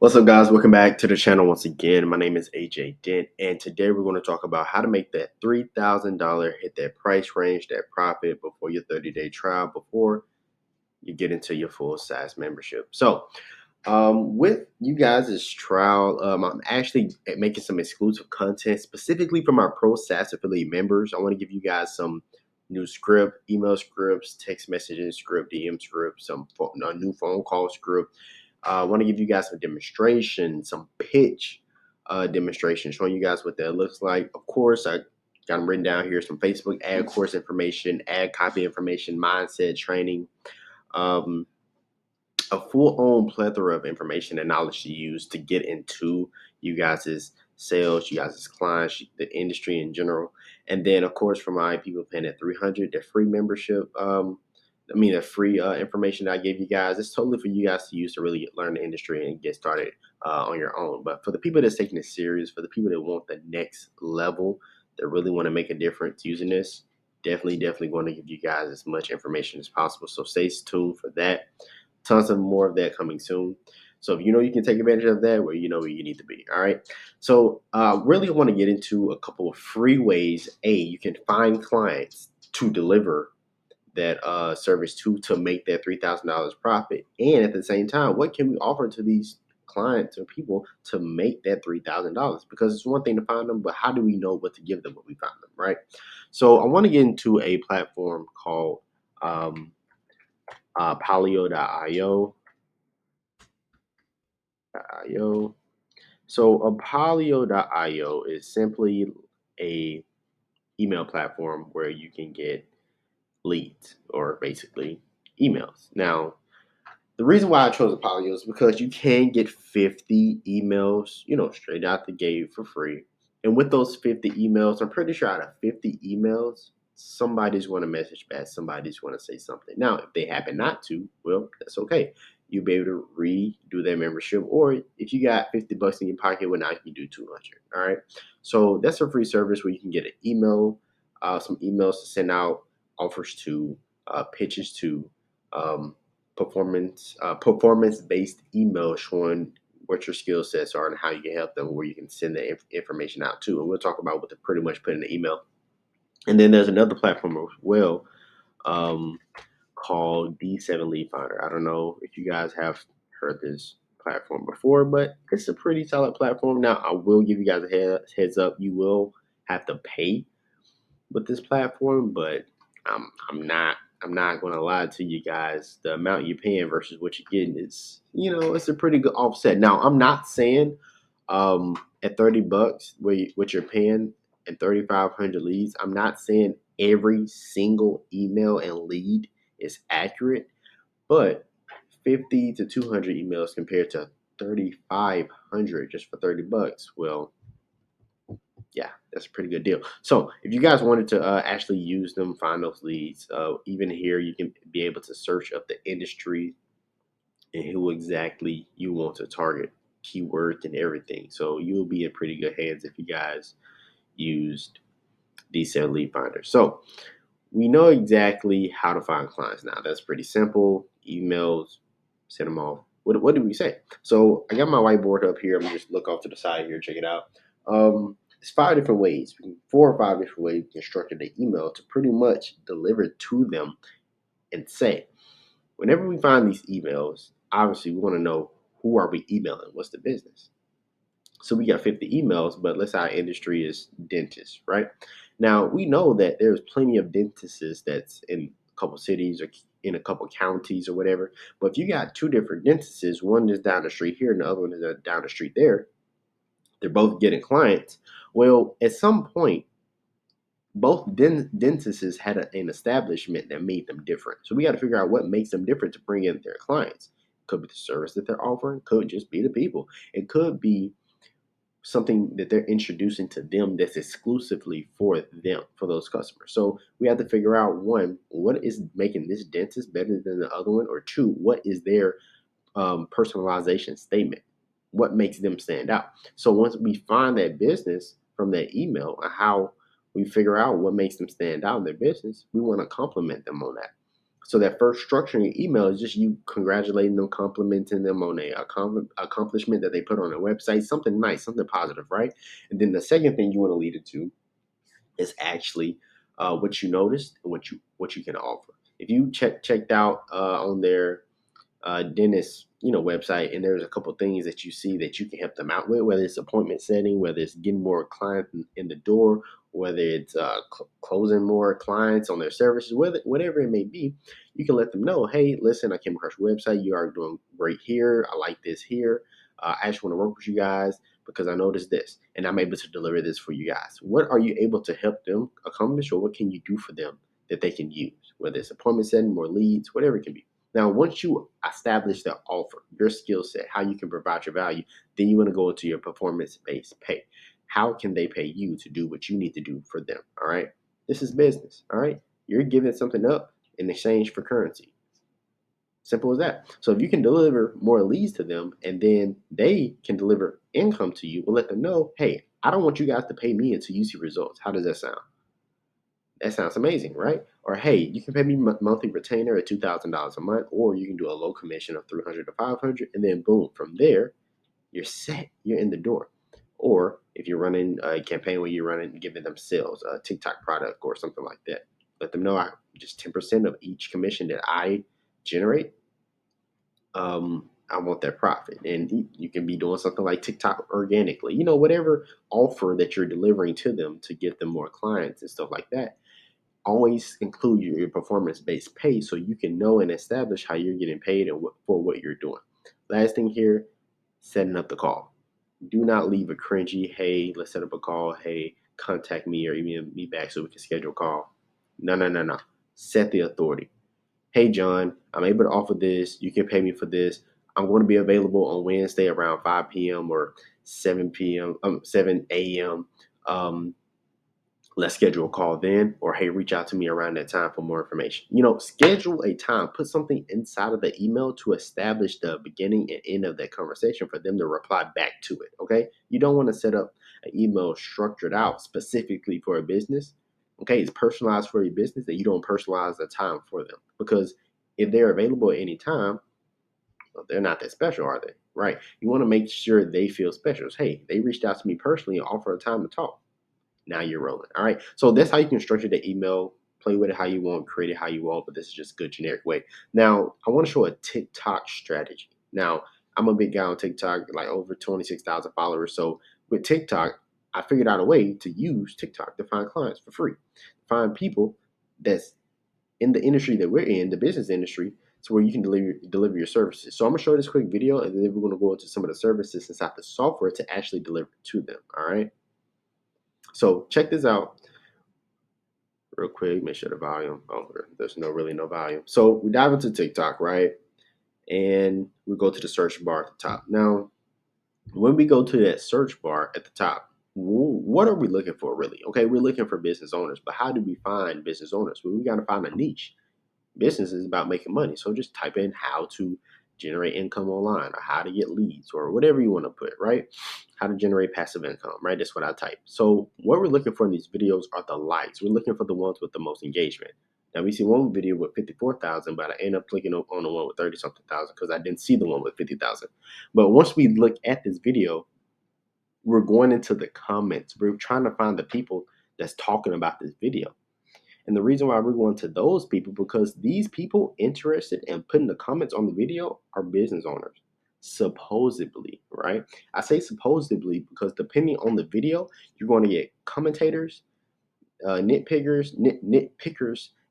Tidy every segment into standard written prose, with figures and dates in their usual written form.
What's up, guys? Welcome back to the channel once again. My name is AJ Dent, and today we're going to talk about how to make that $3,000 hit that price range, that profit before your 30-day trial, before you get into your full size membership. So, with you guys' trial, I'm actually making some exclusive content specifically for my Pro SaaS affiliate members. I want to give you guys some new script, email scripts, text messaging script, DM script, a new phone call script. I want to give you guys some demonstration, some pitch demonstration, showing you guys what that looks like. Of course, I got them written down here, some Facebook ad course information, ad copy information, mindset training, um, a full-on plethora of information and knowledge to use to get into you guys' sales, you guys' clients, the industry in general. And then, of course, for my people paying at 300, the free membership, the free information that I gave you guys, it's totally for you guys to use to really learn the industry and get started on your own. But for the people that's taking it serious, for the people that want the next level, that really want to make a difference using this, definitely going to give you guys as much information as possible. So stay tuned for that. Tons of more of that coming soon. So if you know you can take advantage of that, well, you know where you need to be. All right. So really want to get into a couple of free ways. You can find clients to deliver that service to make that $3,000 profit. And at the same time, what can we offer to these clients or people to make that $3,000? Because it's one thing to find them, but how do we know what to give them when we find them, right? So I want to get into a platform called Polio.io. So Apollo.io is simply a email platform where you can get leads, or basically emails. Now, the reason why I chose Apollo is because you can get 50 emails, straight out the gate for free. And with those 50 emails, I'm pretty sure out of 50 emails, somebody's going to message back, somebody's going to say something. Now, if they happen not to, well, that's okay. You'll be able to redo their membership, or if you got $50 in your pocket, well, now you can do 200. All right. So that's a free service where you can get an email, some emails to send out, offers to, pitches to, performance-based email showing what your skill sets are and how you can help them, where you can send the information out to. And we'll talk about what to pretty much put in the email. And then there's another platform as well, called D7 Lead Finder. I don't know if you guys have heard this platform before, but it's a pretty solid platform. Now, I will give you guys a heads up. You will have to pay with this platform, but I'm not going to lie to you guys. The amount you're paying versus what you're getting is, it's a pretty good offset. Now, I'm not saying at $30 what you're paying and 3,500 leads, I'm not saying every single email and lead is accurate, but 50 to 200 emails compared to 3,500 just for $30, well, yeah, that's a pretty good deal. So if you guys wanted to actually use them, find those leads, even here you can be able to search up the industry and who exactly you want to target, keywords and everything. So you'll be in pretty good hands if you guys used D7 Lead Finder. So we know exactly how to find clients now. That's pretty simple. Emails, send them off. What did we say? So I got my whiteboard up here. I'm just look off to the side here. Check it out. It's 5 different ways, 4 or 5 different ways you can structure the email to pretty much deliver to them and say, whenever we find these emails, obviously we want to know, who are we emailing? What's the business? So we got 50 emails, but let's say our industry is dentists, right? Now we know that there's plenty of dentists that's in a couple cities or in a couple counties or whatever. But if you got 2 different dentists, one is down the street here and the other one is down the street there, they're both getting clients. Well, at some point, both dentists had an establishment that made them different. So we got to figure out what makes them different to bring in their clients. Could be the service that they're offering, could just be the people. It could be something that they're introducing to them that's exclusively for them, for those customers. So we have to figure out, one, what is making this dentist better than the other one, or two, what is their personalization statement? What makes them stand out? So once we find that business from that email and how we figure out what makes them stand out in their business, we want to compliment them on that. So that first structure in your email is just you congratulating them, complimenting them on a accomplishment that they put on their website, something nice, something positive, right? And then the second thing you want to lead it to is actually what you noticed and what you can offer. If you checked out on their dentist, website, and there's a couple things that you see that you can help them out with, whether it's appointment setting, whether it's getting more clients in the door, whether it's closing more clients on their services, whatever it may be, you can let them know, hey, listen, I came across your website. You are doing great here. I like this here. I just want to work with you guys because I noticed this and I'm able to deliver this for you guys. What are you able to help them accomplish, or what can you do for them that they can use, whether it's appointment setting, more leads, whatever it can be. Now, once you establish the offer, your skill set, how you can provide your value, then you want to go into your performance-based pay. How can they pay you to do what you need to do for them? All right. This is business. All right. You're giving something up in exchange for currency. Simple as that. So if you can deliver more leads to them and then they can deliver income to you, we'll let them know, hey, I don't want you guys to pay me until you see results. How does that sound? That sounds amazing, right? Or hey, you can pay me monthly retainer at $2,000 a month, or you can do a low commission of 300 to 500, and then boom, from there you're set. You're in the door. Or if you're running a campaign where you're running, giving them sales, a TikTok product or something like that, let them know just 10% of each commission that I generate. I want that profit, and you can be doing something like TikTok organically. Whatever offer that you're delivering to them to get them more clients and stuff like that, always include your performance-based pay so you can know and establish how you're getting paid and for what you're doing. Last thing here, setting up the call. Do not leave a cringy, hey, let's set up a call, hey, contact me or email me back so we can schedule a call. No, no, no, no. Set the authority. Hey, John, I'm able to offer this. You can pay me for this. I'm going to be available on Wednesday around 5 p.m. or 7 p.m., 7 a.m. Let's schedule a call then, or hey, reach out to me around that time for more information. Schedule a time, put something inside of the email to establish the beginning and end of that conversation for them to reply back to it. Okay. You don't want to set up an email structured out specifically for a business. Okay. It's personalized for your business, and you don't personalize the time for them, because if they're available at any time, well, they're not that special, are they? Right. You want to make sure they feel special. Hey, they reached out to me personally and offer a time to talk. Now you're rolling. All right. So that's how you can structure the email, play with it how you want, create it how you want, but this is just a good generic way. Now, I want to show a TikTok strategy. Now, I'm a big guy on TikTok, like over 26,000 followers. So with TikTok, I figured out a way to use TikTok to find clients for free, find people that's in the industry that we're in, the business industry, to where you can deliver your services. So I'm gonna show this quick video, and then we're gonna go into some of the services inside the software to actually deliver to them. All right. So check this out real quick. Make sure the volume over. There's really no volume. So we dive into TikTok, right? And we go to the search bar at the top. Now, when we go to that search bar at the top, what are we looking for really? Okay, we're looking for business owners, but how do we find business owners? Well, we got to find a niche. Business is about making money. So just type in how to generate income online, or how to get leads, or whatever you want to put, right? How to generate passive income, right? That's what I type. So what we're looking for in these videos are the likes. We're looking for the ones with the most engagement. Now we see one video with 54,000, but I end up clicking on the one with 30 something thousand because I didn't see the one with 50,000. But once we look at this video, we're going into the comments. We're trying to find the people that's talking about this video. And the reason why we're going to those people, because these people interested in putting the comments on the video are business owners, supposedly, right? I say supposedly because depending on the video, you're going to get commentators, nitpickers,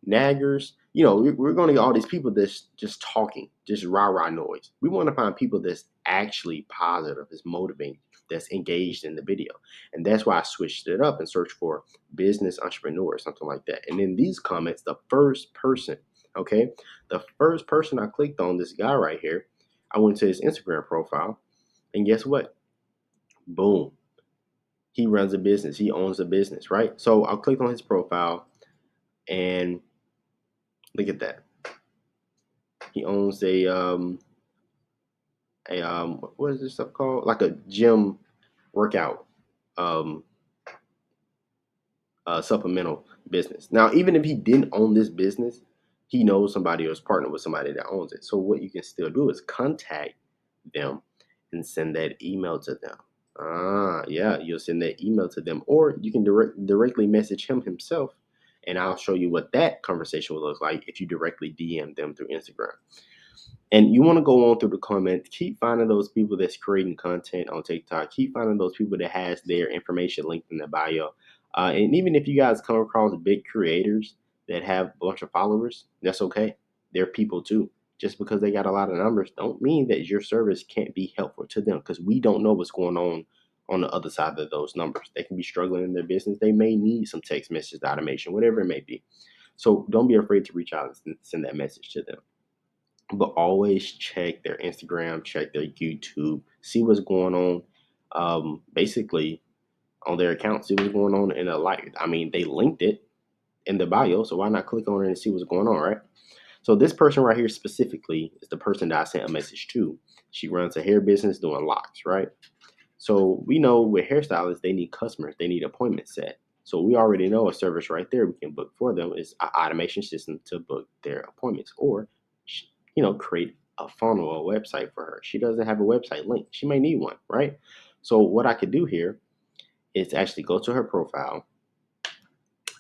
naggers. We're going to get all these people that's just talking, just rah noise. We want to find people that's actually positive, that's motivating, that's engaged in the video. And that's why I switched it up and searched for business entrepreneur, something like that. And in these comments, the first person I clicked on, this guy right here, I went to his Instagram profile, and guess what? Boom. He runs a business. He owns a business, right? So I'll click on his profile, and look at that. He owns what is this stuff called? Like a gym workout um supplemental business. Now, even if he didn't own this business, he knows somebody or is partnered with somebody that owns it. So what you can still do is contact them and send that email to them. Yeah, you'll send that email to them, or you can directly message him himself, and I'll show you what that conversation will look like if you directly DM them through Instagram. And you want to go on through the comments, keep finding those people that's creating content on TikTok, keep finding those people that has their information linked in the bio. And even if you guys come across big creators that have a bunch of followers, that's okay. They're people too. Just because they got a lot of numbers don't mean that your service can't be helpful to them, because we don't know what's going on the other side of those numbers. They can be struggling in their business. They may need some text message automation, whatever it may be. So don't be afraid to reach out and send that message to them, but always check their Instagram, check their YouTube, see what's going on. Basically, on their account, see what's going on in their life. I mean, they linked it in the bio, so why not click on it and see what's going on, right? So this person right here specifically is the person that I sent a message to. She runs a hair business doing locks, right? So we know with hairstylists, they need customers, they need appointments set. So we already know a service right there we can book for them is an automation system to book their appointments, or create a funnel or a website for her. She doesn't have a website link. She may need one, right? So what I could do here is actually go to her profile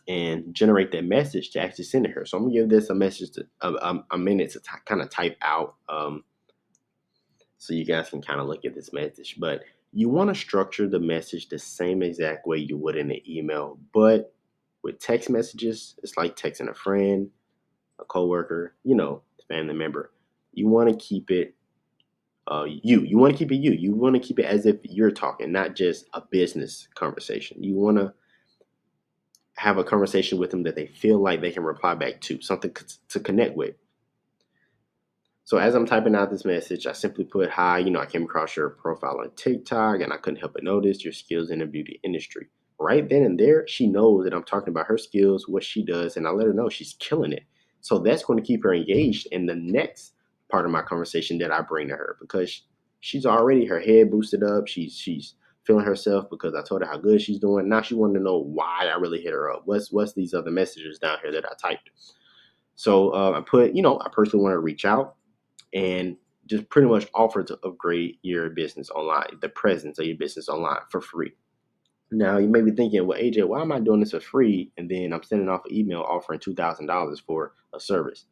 and generate that message to actually send to her. So I'm gonna give this a message to a minute to kind of type out. So you guys can kind of look at this message. But you want to structure the message the same exact way you would in an email. But with text messages, it's like texting a friend, a coworker, family member. You want to keep it you want to keep it you want to keep it as if you're talking, not just a business conversation. You want to have a conversation with them that they feel like they can reply back to, something to connect with. So as I'm typing out this message, I simply put, hi, I came across your profile on TikTok and I couldn't help but notice your skills in the beauty industry. Right then and there, she knows that I'm talking about her skills, what she does, and I let her know she's killing it. So that's going to keep her engaged in the next part of my conversation that I bring to her, because she's already her head boosted up. She's feeling herself because I told her how good she's doing. Now she wanted to know why I really hit her up. What's these other messages down here that I typed? So I put, I personally want to reach out and just pretty much offer to upgrade your business online, the presence of your business online for free. Now you may be thinking, well, AJ, why am I doing this for free? And then I'm sending off an email offering $2,000 for a service.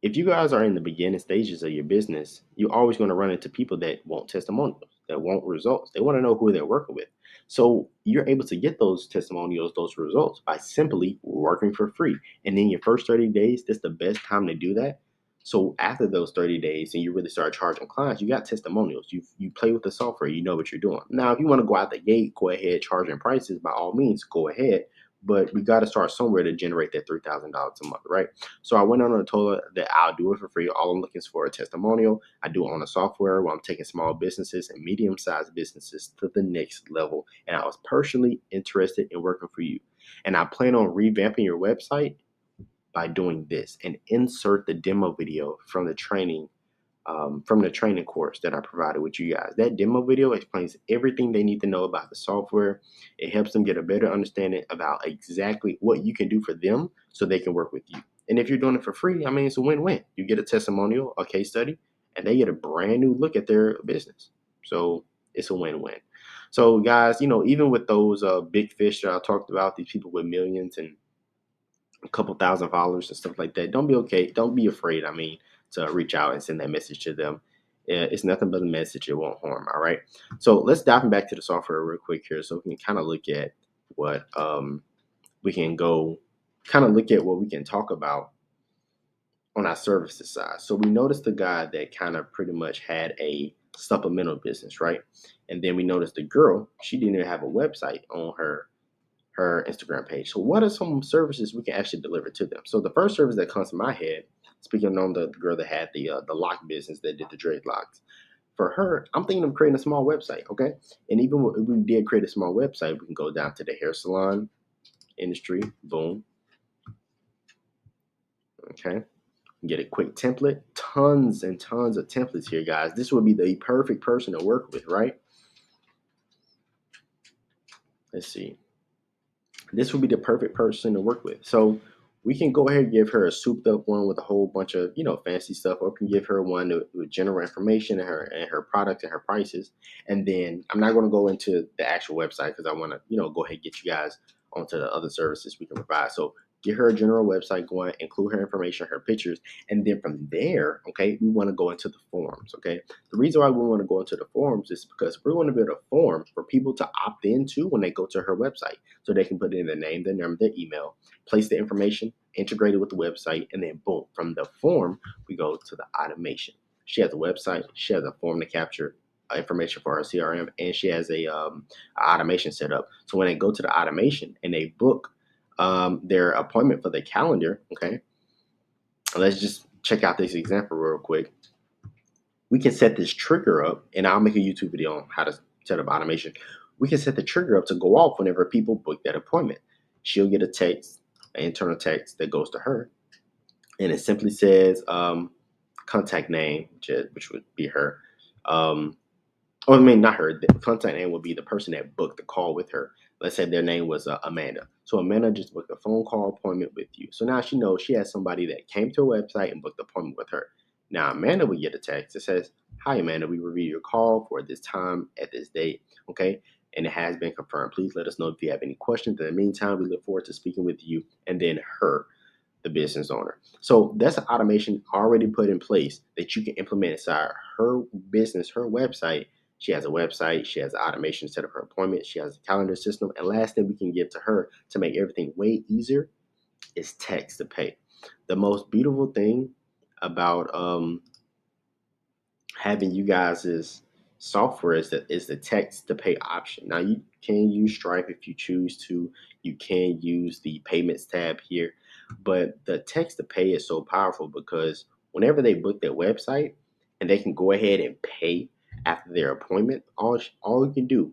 If you guys are in the beginning stages of your business, you're always going to run into people that want testimonials, that want results. They want to know who they're working with. So you're able to get those testimonials, those results, by simply working for free. And in your first 30 days, that's the best time to do that. So after those 30 days and you really start charging clients, you got testimonials. You play with the software, you know what you're doing. Now, if you want to go out the gate, go ahead, charging prices, by all means, go ahead. But we got to start somewhere to generate that $3,000 a month, right? So I went on and told her that I'll do it for free. All I'm looking for a testimonial. I do it on a software where I'm taking small businesses and medium-sized businesses to the next level. And I was personally interested in working for you. And I plan on revamping your website by doing this, and insert the demo video from the training course that I provided with you guys. That demo video explains everything they need to know about the software. It helps them get a better understanding about exactly what you can do for them so they can work with you. And if you're doing it for free, I mean, it's a win-win. You get a testimonial, a case study, and they get a brand new look at their business. So it's a win-win. So guys, even with those big fish that I talked about, these people with millions and a couple thousand followers and stuff like that, don't be afraid, to reach out and send that message to them. It's nothing but a message. It won't harm. All right. So let's dive back to the software real quick here, so we can kind of look at what we can go kind of look at what we can talk about on our services side. So we noticed the guy that kind of pretty much had a supplemental business, right? And then we noticed the girl, she didn't even have a website on her Instagram page. So what are some services we can actually deliver to them? So the first service that comes to my head, speaking on the girl that had the lock business that did the dreadlocks, for her, I'm thinking of creating a small website, okay? And even if we did create a small website, we can go down to the hair salon industry, boom, okay? Get a quick template, tons and tons of templates here, guys. This would be the perfect person to work with, right? Let's see. This would be the perfect person to work with. So We can go ahead and give her a souped up one with a whole bunch of, fancy stuff, or we can give her one with general information and her product and her prices. And then I'm not going to go into the actual website because I want to, go ahead and get you guys onto the other services we can provide. So get her a general website going, include her information, her pictures, and then from there, okay, we want to go into the forms. Okay, the reason why we want to go into the forms is because we're going to build a form for people to opt into when they go to her website, so they can put in their name, their number, their email, place the information, integrate it with the website, and then boom, from the form, we go to the automation. She has a website, she has a form to capture information for her CRM, and she has a automation set up. So when they go to the automation and they book their appointment for the calendar, okay, let's just check out this example real quick. We can set this trigger up, and I'll make a YouTube video on how to set up automation. We can set the trigger up to go off whenever people book that appointment. She'll get a text, an internal text that goes to her, and it simply says contact name, which would be her. Or I mean, not her. The contact name would be the person that booked the call with her. Let's say their name was Amanda. So Amanda just booked a phone call appointment with you. So now she knows she has somebody that came to her website and booked an appointment with her. Now Amanda would get a text that says, "Hi Amanda, we reviewed your call for this time at this date. Okay, and it has been confirmed. Please let us know if you have any questions. In the meantime, we look forward to speaking with you." And then her, the business owner. So that's an automation already put in place that you can implement inside her business, her website. She has a website, she has automation set up her appointment, she has a calendar system. And last thing we can give to her to make everything way easier is text to pay. The most beautiful thing about having you guys' software is the text to pay option. Now you can use Stripe if you choose to. You can use the payments tab here, but the text to pay is so powerful because whenever they book their website and they can go ahead and pay after their appointment, all you can do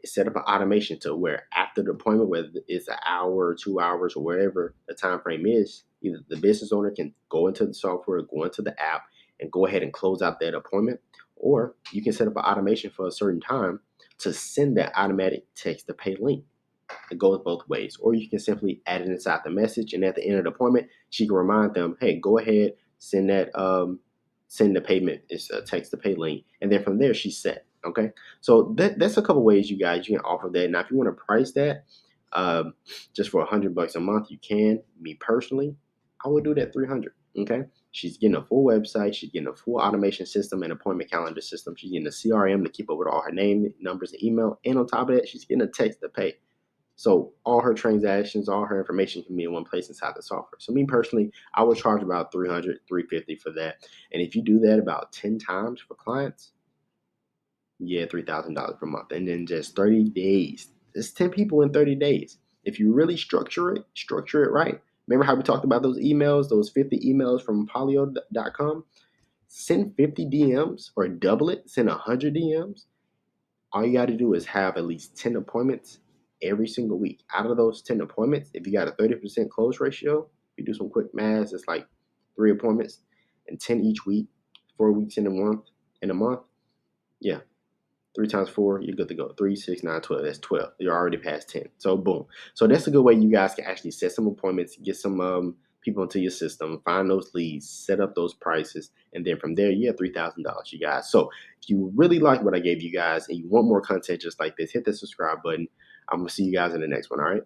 is set up an automation to where after the appointment, whether it's an hour or 2 hours or whatever the time frame is, either the business owner can go into the software, go into the app, and go ahead and close out that appointment. Or you can set up an automation for a certain time to send that automatic text to pay link. It goes both ways. Or you can simply add it inside the message, and at the end of the appointment, she can remind them, "Hey, go ahead, send that send the payment. It's a text to pay link," and then from there she's set. Okay, so that's a couple ways you can offer that. Now, if you want to price that just for $100 a month, you can. Me personally, I would do that 300. Okay, she's getting a full website, she's getting a full automation system and appointment calendar system. She's getting a CRM to keep up with all her name, numbers, and email, and on top of that, she's getting a text to pay. So all her transactions, all her information can be in one place inside the software. So me personally, I would charge about 300, 350 for that. And if you do that about 10 times for clients, yeah, $3,000 per month. And then just 30 days. It's 10 people in 30 days. If you really structure it right. Remember how we talked about those emails, those 50 emails from polio.com? Send 50 DMs or double it, send 100 DMs. All you got to do is have at least 10 appointments every single week. Out of those 10 appointments, if you got a 30% close ratio, if you do some quick math, it's like 3 appointments and 10 each week, 4 weeks in a month. Yeah, 3 times 4, you're good to go. 3, 6, 9, 12. That's 12. You're already past 10. So boom. So that's a good way you guys can actually set some appointments, get some people into your system, find those leads, set up those prices, and then from there, you have $3,000, you guys. So if you really like what I gave you guys and you want more content just like this, hit the subscribe button. I'm gonna see you guys in the next one. All right.